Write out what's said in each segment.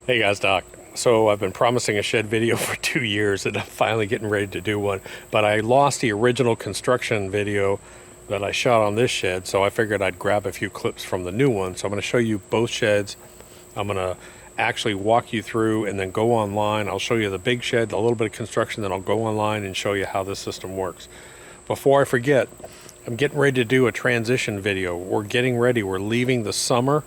Hey guys, Doc. So I've been promising a shed video for 2 years and I'm finally getting ready to do one, but I lost the original construction video that I shot on this shed, so I figured I'd grab a few clips from the new one. So I'm going to show you both sheds. I'm going to actually walk you through and then go online. I'll show you the big shed, a little bit of construction, then I'll go online and show you how this system works. Before I forget, I'm getting ready to do a transition video. We're getting ready. We're leaving the summer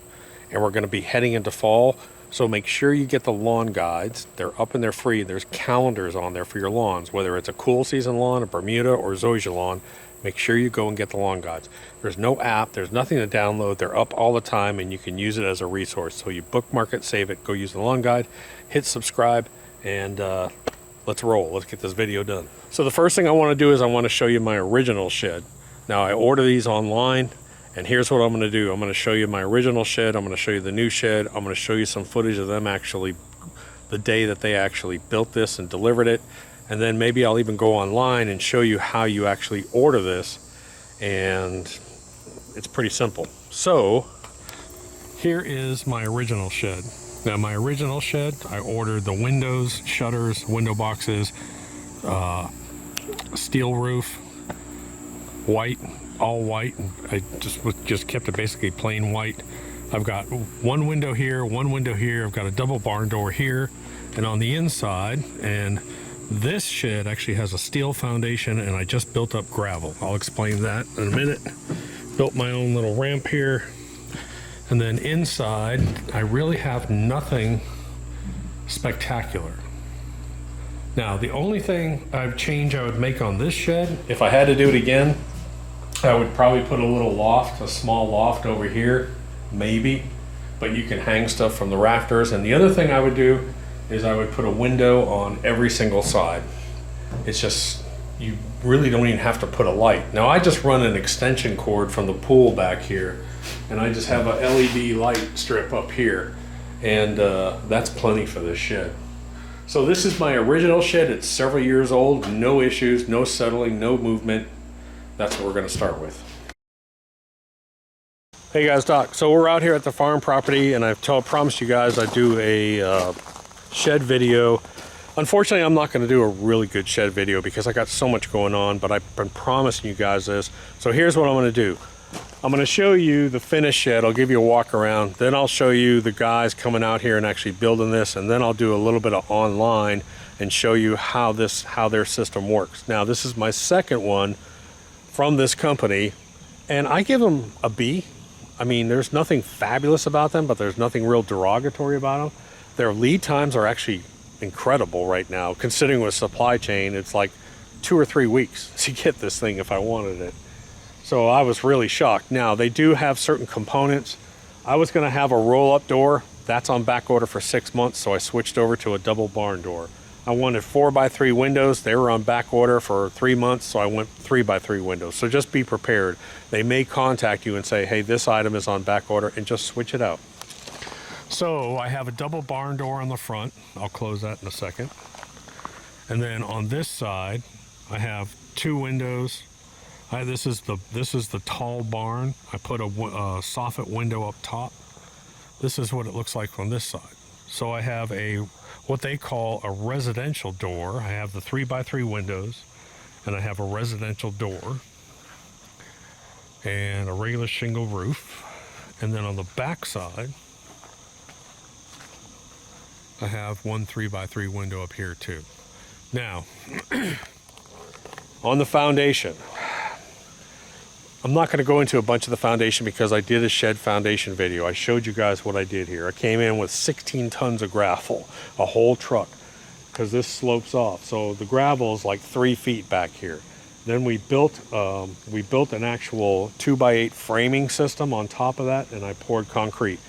and we're going to be heading into fall. So make sure you get the lawn guides. They're up and they're free. There's calendars on there for your lawns, whether it's a cool season lawn, a Bermuda, or zoysia lawn. Make sure you go and get the lawn guides. There's no app. There's nothing to download. They're up all the time, and you can use it as a resource. So you bookmark it, save it, go use the lawn guide, hit subscribe, and let's roll. Let's get this video done. So the first thing I want to do is I want to show you my original shed. Now, I order these online. And here's what I'm going to do. I'm going to show you my original shed. I'm going to show you the new shed. I'm going to show you some footage of them actually, the day that they actually built this and delivered it. And then maybe I'll even go online and show you how you actually order this. And it's pretty simple. So here is my original shed. Now my original shed, I ordered the windows, shutters, window boxes, steel roof, white, all white. I just kept it basically plain white. I've got one window here, one window here. I've got a double barn door here and on the inside. And this shed actually has a steel foundation, and I just built up gravel. I'll explain that in a minute. Built my own little ramp here. And then inside, I really have nothing spectacular. Now, the only thing I would make on this shed, if I had to do it again, I would probably put a little loft, a small loft over here, maybe, but you can hang stuff from the rafters. And the other thing I would do is I would put a window on every single side. It's just, you really don't even have to put a light. Now I just run an extension cord from the pool back here, and I just have a LED light strip up here, and that's plenty for this shed. So this is my original shed. It's several years old, no issues, no settling, no movement. That's what we're going to start with. Hey guys, Doc. So we're out here at the farm property, and I've promised you guys I'd do a shed video. Unfortunately, I'm not going to do a really good shed video because I got so much going on, but I've been promising you guys this. So here's what I'm going to do. I'm going to show you the finished shed. I'll give you a walk around. Then I'll show you the guys coming out here and actually building this, and then I'll do a little bit of online and show you how their system works. Now, this is my second one from this company, and I give them a B. I mean, there's nothing fabulous about them, but there's nothing real derogatory about them. Their lead times are actually incredible right now, considering with supply chain, it's like 2 or 3 weeks to get this thing if I wanted it. So I was really shocked. Now, they do have certain components. I was going to have a roll-up door. That's on back order for 6 months, so I switched over to a double barn door. I wanted 4x3 windows. They were on back order for 3 months, so I went 3x3 windows. So just be prepared. They may contact you and say, hey, this item is on back order, and just switch it out. So I have a double barn door on the front. I'll close that in a second. And then on this side, I have 2 windows. This is the tall barn. I put a soffit window up top. This is what it looks like from this side. So I have what they call a residential door. I have the 3x3 windows, and I have a residential door and a regular shingle roof. And then on the back side, I have one 3x3 window up here too. Now, on the foundation, I'm not going to go into a bunch of the foundation because I did a shed foundation video. I showed you guys what I did here. I came in with 16 tons of gravel, a whole truck, because this slopes off. So the gravel is like 3 feet back here. Then we built an actual 2x8 framing system on top of that, and I poured concrete.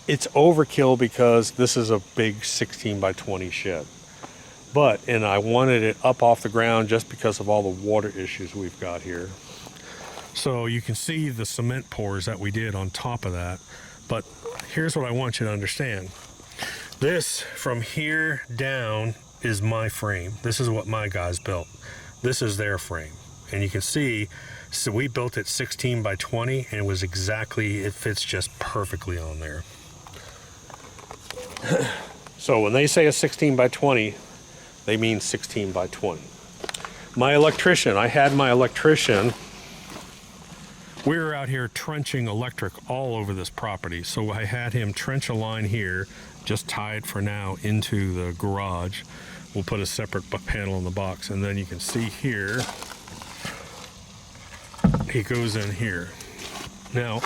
It's overkill because this is a big 16x20 shed. And I wanted it up off the ground just because of all the water issues we've got here. So you can see the cement pours that we did on top of that. But here's what I want you to understand. This from here down is my frame. This is what my guys built. This is their frame. And you can see, so we built it 16x20, and it fits just perfectly on there. So when they say a 16 by 20, they mean 16 by 20. My electrician, I had my electrician. We were out here trenching electric all over this property. So I had him trench a line here, just tie it for now into the garage. We'll put a separate panel in the box, and then you can see here, he goes in here. Now,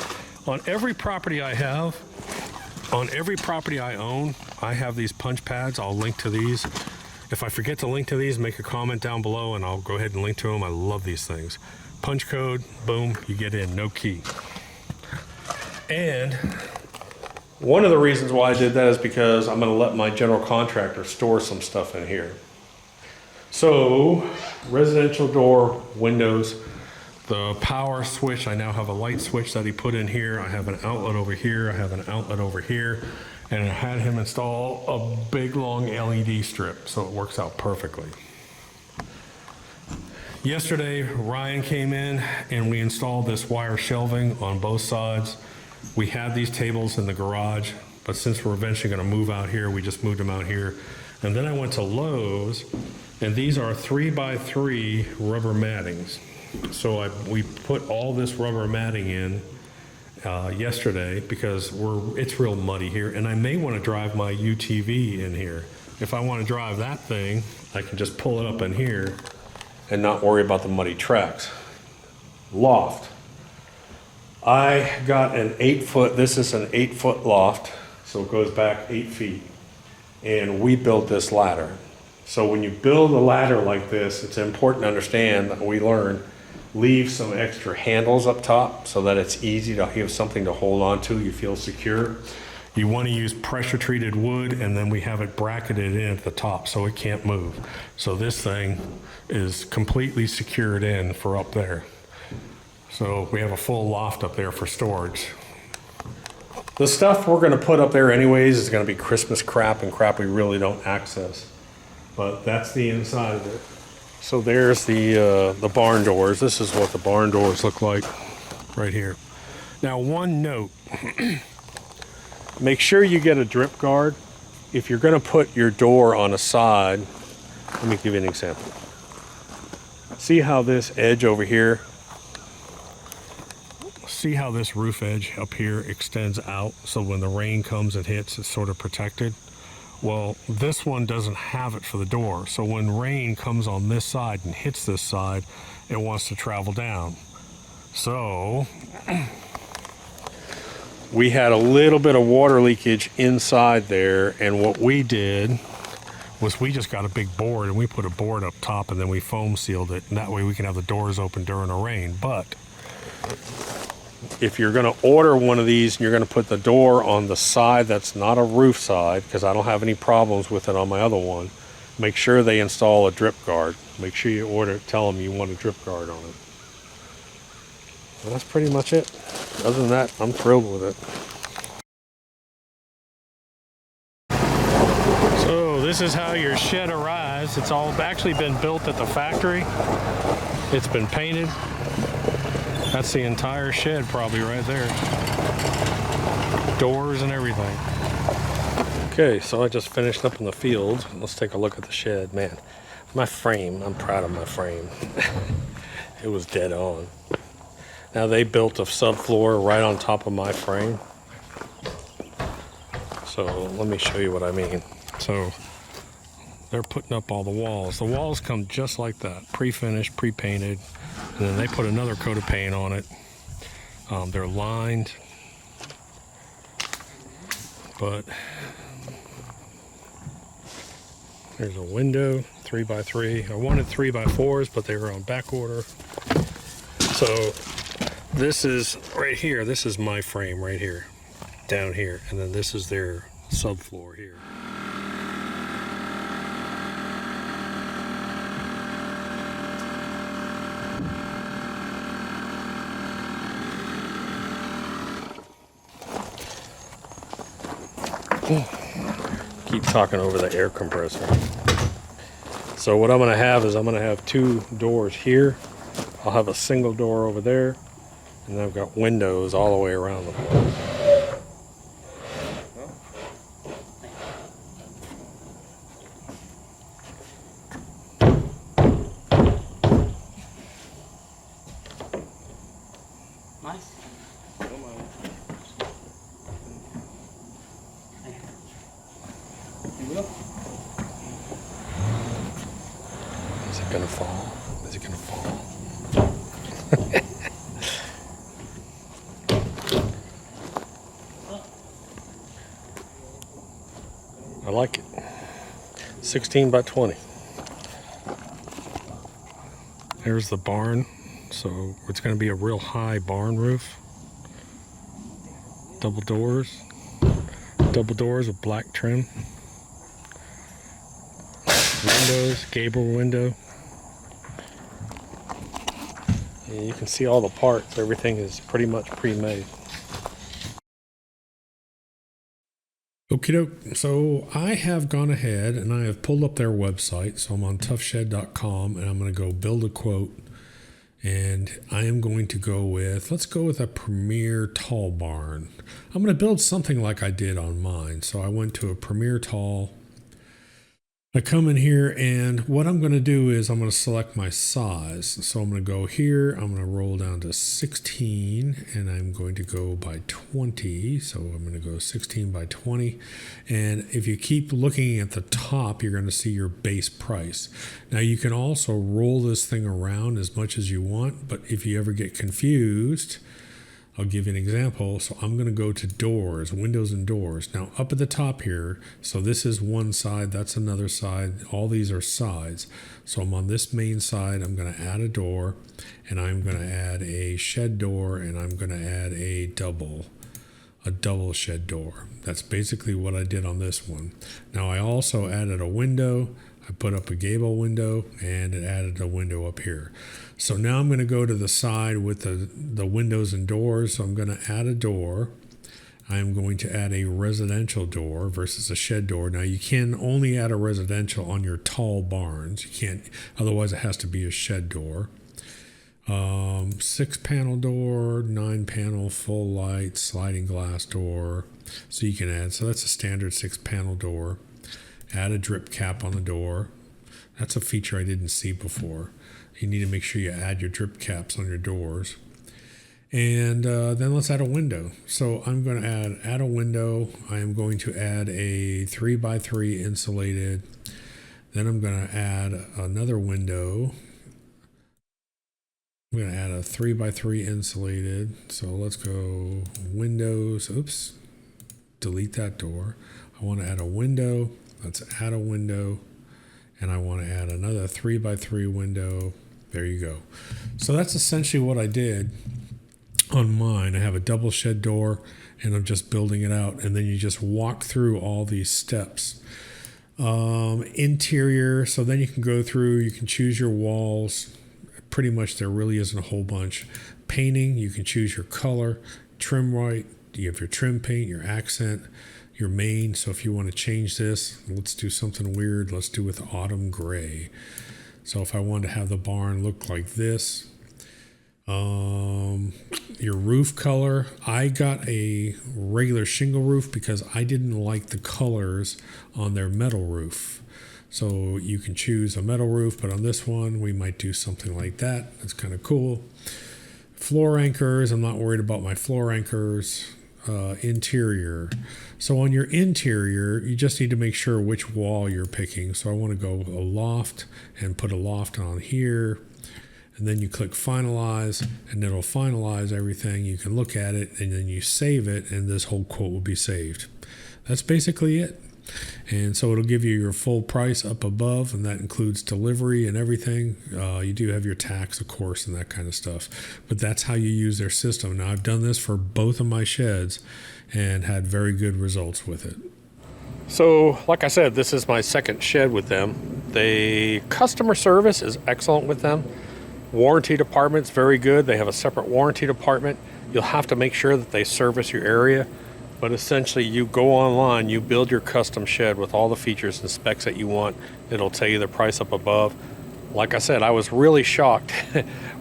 on every property I have, on every property I own, I have these punch pads. I'll link to these. If I forget to link to these, make a comment down below and I'll go ahead and link to them. I love these things. Punch code, boom, you get in, no key. And one of the reasons why I did that is because I'm going to let my general contractor store some stuff in here. So, residential door, windows, the power switch, I now have a light switch that he put in here. I have an outlet over here, I have an outlet over here, and I had him install a big long LED strip, so it works out perfectly. Yesterday, Ryan came in and we installed this wire shelving on both sides. We had these tables in the garage, but since we're eventually going to move out here, we just moved them out here. And then I went to Lowe's, and these are 3x3 rubber mattings. So we put all this rubber matting in yesterday because it's real muddy here, and I may want to drive my UTV in here. If I want to drive that thing, I can just pull it up in here and not worry about the muddy tracks. Loft. I got an 8-foot, this is an 8-foot loft, so it goes back 8 feet. And we built this ladder. So when you build a ladder like this, it's important to understand that we learn, leave some extra handles up top so that it's easy to have something to hold on to, you feel secure. You want to use pressure treated wood, and then we have it bracketed in at the top so it can't move. So this thing is completely secured in for up there. So we have a full loft up there for storage. The stuff we're going to put up there anyways is going to be Christmas crap and crap we really don't access. But that's the inside of it. So there's the barn doors. This is what the barn doors look like right here. Now, one note. Make sure you get a drip guard. If you're going to put your door on a side, let me give you an example. See how this edge over here, see how this roof edge up here extends out, so when the rain comes and hits, it's sort of protected? Well, this one doesn't have it for the door, so when rain comes on this side and hits this side, it wants to travel down. So we had a little bit of water leakage inside there, and what we did was we just got a big board and we put a board up top and then we foam sealed it, and that way we can have the doors open during the rain. But if you're going to order one of these and you're going to put the door on the side that's not a roof side, because I don't have any problems with it on my other one, make sure they install a drip guard. Make sure you tell them you want a drip guard on it. Well, that's pretty much it. Other than that, I'm thrilled with it. So this is how your shed arrives. It's all actually been built at the factory. It's been painted. That's the entire shed probably right there. Doors and everything. Okay, so I just finished up in the field. Let's take a look at the shed. Man, my frame, I'm proud of my frame. It was dead on. Now they built a subfloor right on top of my frame. So let me show you what I mean. So they're putting up all the walls. The walls come just like that, pre-finished, pre-painted, and then they put another coat of paint on it. They're lined, but there's a window, 3x3. I wanted 3x4s, but they were on back order. So this is right here. This is my frame right here, down here, and then this is their subfloor here. Keep talking over the air compressor. So what I'm going to have is I'm going to have two doors here. I'll have a single door over there, and then I've got windows all the way around the place. You will. Is it gonna fall? Is it gonna fall? I like it. 16 by 20. There's the barn. So it's going to be a real high barn roof. Double doors with black trim. Windows, gable window. And you can see all the parts. Everything is pretty much pre-made. Okie doke. So I have gone ahead and I have pulled up their website. So I'm on tuffshed.com and I'm going to go build a quote. And I am going to go with, let's go with a Premier Tall barn. I'm going to build something like I did on mine. So I went to a Premier Tall. I come in here and what I'm going to do is I'm going to select my size. So I'm going to go here, I'm going to roll down to 16 and I'm going to go by 20. So I'm going to go 16 by 20. And if you keep looking at the top, you're going to see your base price. Now you can also roll this thing around as much as you want, but if you ever get confused, I'll give you an example. So I'm going to go to doors, windows and doors. Now up at the top here, so this is one side, that's another side. All these are sides. So I'm on this main side, I'm going to add a door and I'm going to add a shed door and I'm going to add a double shed door. That's basically what I did on this one. Now I also added a window. I put up a gable window and it added a window up here. So now I'm going to go to the side with the windows and doors. So I'm going to add a door. I'm going to add a residential door versus a shed door. Now you can only add a residential on your tall barns. You can't, otherwise it has to be a shed door. 6 panel door, 9 panel, full light, sliding glass door. So you can add, so that's a standard 6 panel door. Add a drip cap on the door. That's a feature I didn't see before. You need to make sure you add your drip caps on your doors. And then let's add a window. So I'm going to add a window. I am going to add a 3x3 insulated. Then I'm going to add another window. I'm going to add a 3x3 insulated. So let's go windows. Oops. Delete that door. I want to add a window. Let's add a window. And I want to add another 3x3 window. There you go. So that's essentially what I did on mine. I have a double shed door and I'm just building it out. And then you just walk through all these steps. Interior. So then you can go through, you can choose your walls. Pretty much there really isn't a whole bunch. Painting, you can choose your color. Trim right. You have your trim paint, your accent, your main. So if you want to change this, let's do something weird. Let's do with autumn gray. So if I wanted to have the barn look like this, your roof color, I got a regular shingle roof because I didn't like the colors on their metal roof. So you can choose a metal roof, but on this one, we might do something like that. That's kind of cool. Floor anchors, I'm not worried about my floor anchors. Interior. So on your interior, you just need to make sure which wall you're picking. So I want to go a loft and put a loft on here. And then you click finalize and it'll finalize everything. You can look at it and then you save it and this whole quote will be saved. That's basically it. And so it'll give you your full price up above, and that includes delivery and everything. You do have your tax, of course, and that kind of stuff. But that's how you use their system. Now, I've done this for both of my sheds and had very good results with it. So, like I said, this is my second shed with them. The customer service is excellent with them. Warranty department's very good. They have a separate warranty department. You'll have to make sure that they service your area. But essentially, you go online, you build your custom shed with all the features and specs that you want. It'll tell you the price up above. Like I said, I was really shocked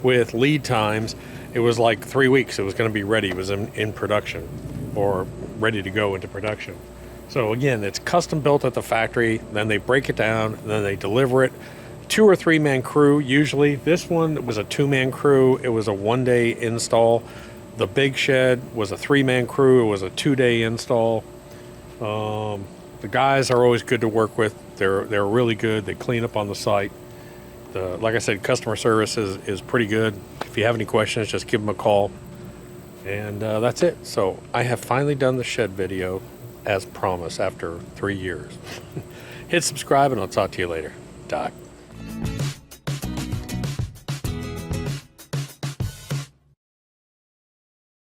with lead times. It was like 3 weeks. It was going to be ready. It was in production or ready to go into production. So again, it's custom built at the factory. Then they break it down, and then they deliver it. 2 or 3 man crew usually. This one was a 2-man crew. It was a 1-day install. The big shed was a 3-man crew. It was a 2-day install. The guys are always good to work with. They're really good. They clean up on the site. Like I said, customer service is pretty good. If you have any questions, just give them a call. And that's it. So I have finally done the shed video as promised after 3 years. Hit subscribe and I'll talk to you later. Doc.